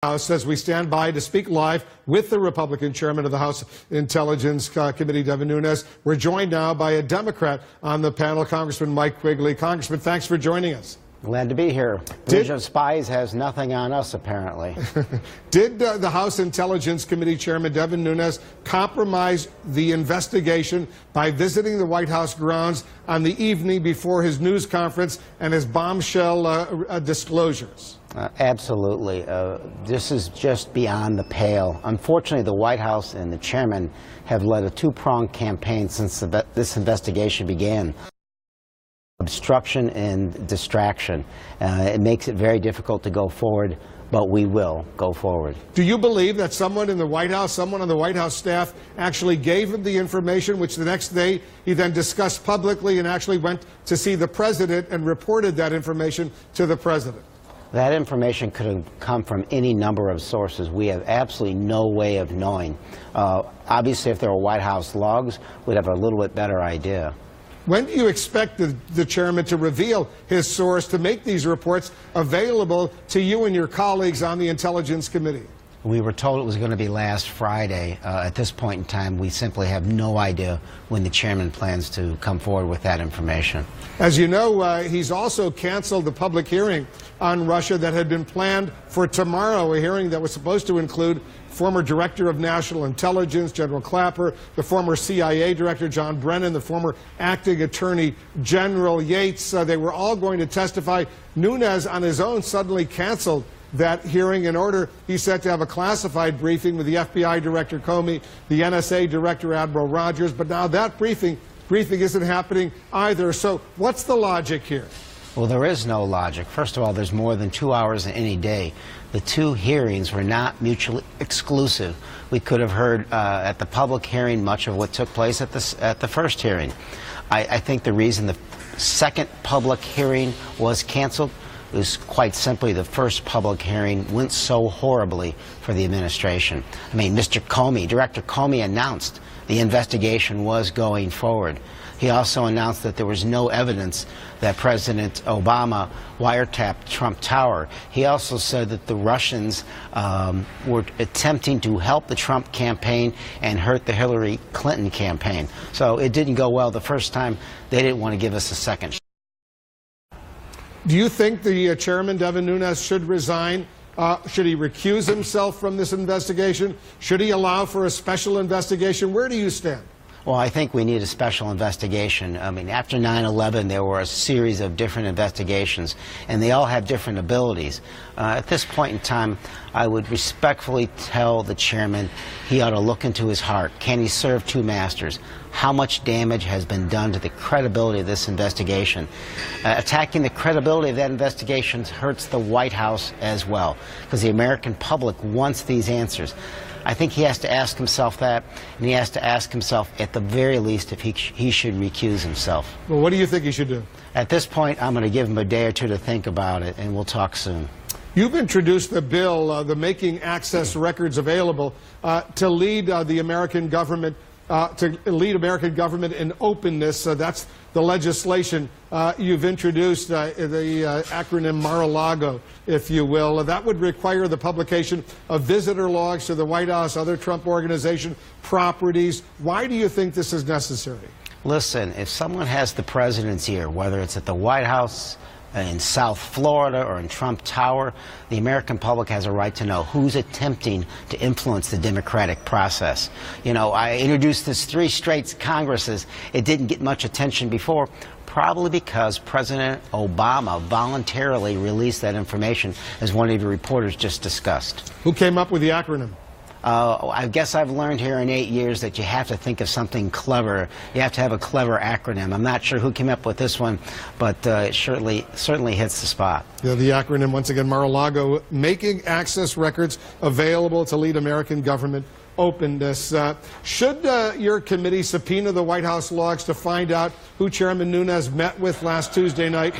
House as we stand by to speak live with the Republican chairman of the House Intelligence Committee, Devin Nunes. We're joined now by a Democrat on the panel, Congressman Mike Quigley. Congressman, thanks for joining us. Glad to be here. Division of Spies has nothing on us, apparently. Did the House Intelligence Committee Chairman Devin Nunes compromise the investigation by visiting the White House grounds on the evening before his news conference and his bombshell disclosures? Absolutely. This is just beyond the pale. Unfortunately, the White House and the chairman have led a two-pronged campaign since this investigation began. Obstruction and distraction. It makes it very difficult to go forward, but we will go forward. Do you believe that someone in the White House, someone on the White House staff, actually gave him the information, which the next day he then discussed publicly and actually went to see the president and reported that information to the president? That information could have come from any number of sources. We have absolutely no way of knowing. Obviously, if there were White House logs, we'd have a little bit better idea. When do you expect the chairman to reveal his source to make these reports available to you and your colleagues on the Intelligence Committee? We were told it was going to be last Friday. At this point in time, we simply have no idea when the chairman plans to come forward with that information. As you know, he's also canceled the public hearing on Russia that had been planned for tomorrow, a hearing that was supposed to include former Director of National Intelligence, General Clapper, the former CIA Director, John Brennan, the former Acting Attorney General Yates. They were all going to testify. Nunes, on his own, suddenly canceled that hearing in order, he said, to have a classified briefing with the FBI Director Comey, the NSA Director Admiral Rogers, but now that briefing isn't happening either. So what's the logic here? Well, there is no logic. First of all, there's more than 2 hours in any day. The two hearings were not mutually exclusive. We could have heard at the public hearing much of what took place at the first hearing. I think the reason the second public hearing was canceled was quite simply the first public hearing went so horribly for the administration. I mean, Mr. Comey, Director Comey, announced the investigation was going forward. He also announced that there was no evidence that President Obama wiretapped Trump Tower. He also said that the Russians were attempting to help the Trump campaign and hurt the Hillary Clinton campaign. So it didn't go well the first time. They didn't want to give us a second. Do you think the chairman, Devin Nunes, should resign? Should he recuse himself from this investigation? Should he allow for a special investigation? Where do you stand? Well, I think we need a special investigation. I mean, after 9/11, there were a series of different investigations, and they all have different abilities. At this point in time, I would respectfully tell the chairman he ought to look into his heart. Can he serve two masters? How much damage has been done to the credibility of this investigation? Attacking the credibility of that investigation hurts the White House as well, because the American public wants these answers. I think he has to ask himself that, and he has to ask himself, at the very least, if he should recuse himself. Well, what do you think he should do? At this point, I'm going to give him a day or two to think about it, and we'll talk soon. You've introduced the bill, the Making Access Records Available, to lead the American government, in openness. That's the legislation you've introduced, the acronym MAR-A-LAGO, if you will. That would require the publication of visitor logs to the White House, other Trump Organization properties. Why do you think this is necessary? Listen, if someone has the president's ear, whether it's at the White House, in South Florida, or in Trump Tower, the American public has a right to know who's attempting to influence the democratic process. You know, I introduced this 3 straight Congresses. It didn't get much attention before, probably because President Obama voluntarily released that information, as one of your reporters just discussed. Who came up with the acronym? I guess I've learned here in 8 years that you have to think of something clever. You have to have a clever acronym. I'm not sure who came up with this one, but it certainly hits the spot. Yeah, the acronym, once again, Mar-A-Lago, Making Access Records Available to Lead American Government Openness. Should your committee subpoena the White House logs to find out who Chairman Nunes met with last Tuesday night?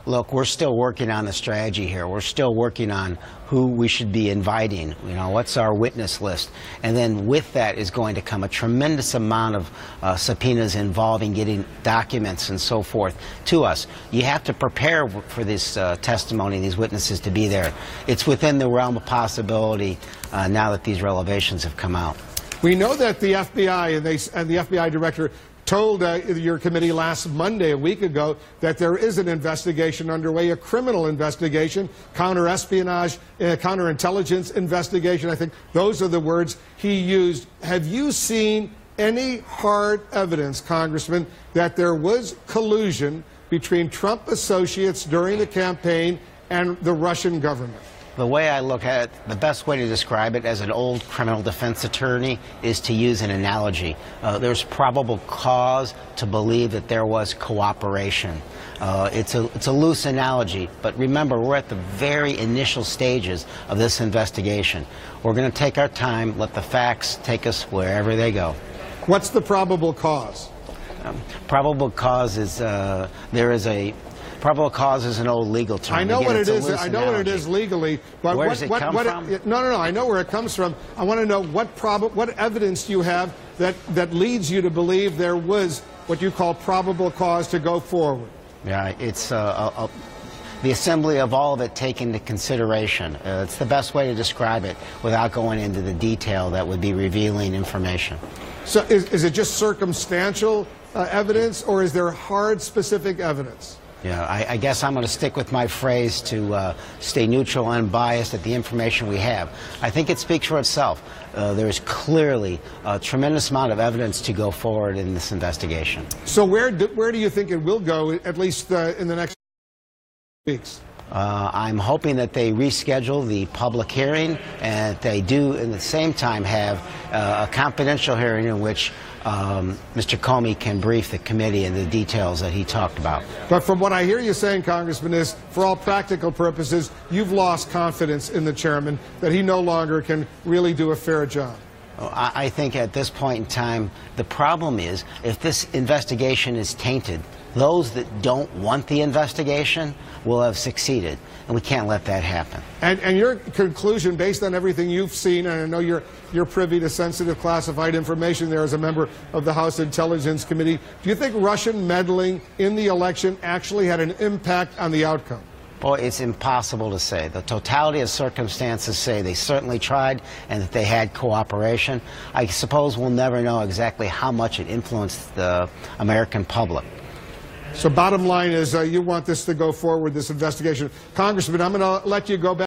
Look, we're still working on the strategy here. We're still working on who we should be inviting. You know, what's our witness list? And then with that is going to come a tremendous amount of subpoenas involving getting documents and so forth to us. You have to prepare for this testimony, these witnesses to be there. It's within the realm of possibility now that these revelations have come out. We know that the FBI and the FBI director told your committee last Monday, a week ago, that there is an investigation underway, a criminal investigation, counter-espionage, counterintelligence investigation. I think those are the words he used. Have you seen any hard evidence, Congressman, that there was collusion between Trump associates during the campaign and the Russian government? The way I look at it, the best way to describe it as an old criminal defense attorney is to use an analogy. There's probable cause to believe that there was cooperation. It's a loose analogy, but remember, we're at the very initial stages of this investigation. We're going to take our time, let the facts take us wherever they go. What's the probable cause? Probable cause is probable cause is an old legal term. I know what it is. I know what it is legally. But where does it come from? No. I know where it comes from. I want to know what evidence you have that leads you to believe there was what you call probable cause to go forward. Yeah, it's the assembly of all of it taken into consideration. It's the best way to describe it without going into the detail that would be revealing information. So is it just circumstantial evidence, or is there hard, specific evidence? Yeah, I guess I'm going to stick with my phrase to stay neutral and unbiased at the information we have. I think it speaks for itself. There is clearly a tremendous amount of evidence to go forward in this investigation. So where do you think it will go, at least in the next weeks? I'm hoping that they reschedule the public hearing and that they do, in the same time, have a confidential hearing in which Mr. Comey can brief the committee in the details that he talked about. But from what I hear you saying, Congressman, is for all practical purposes, you've lost confidence in the chairman, that he no longer can really do a fair job. I think at this point in time, the problem is, if this investigation is tainted, those that don't want the investigation will have succeeded, and we can't let that happen. And your conclusion, based on everything you've seen, and I know you're privy to sensitive classified information there as a member of the House Intelligence Committee, do you think Russian meddling in the election actually had an impact on the outcome? Boy, it's impossible to say. The totality of circumstances say they certainly tried and that they had cooperation. I suppose we'll never know exactly how much it influenced the American public. So bottom line is you want this to go forward, this investigation. Congressman, I'm going to let you go back.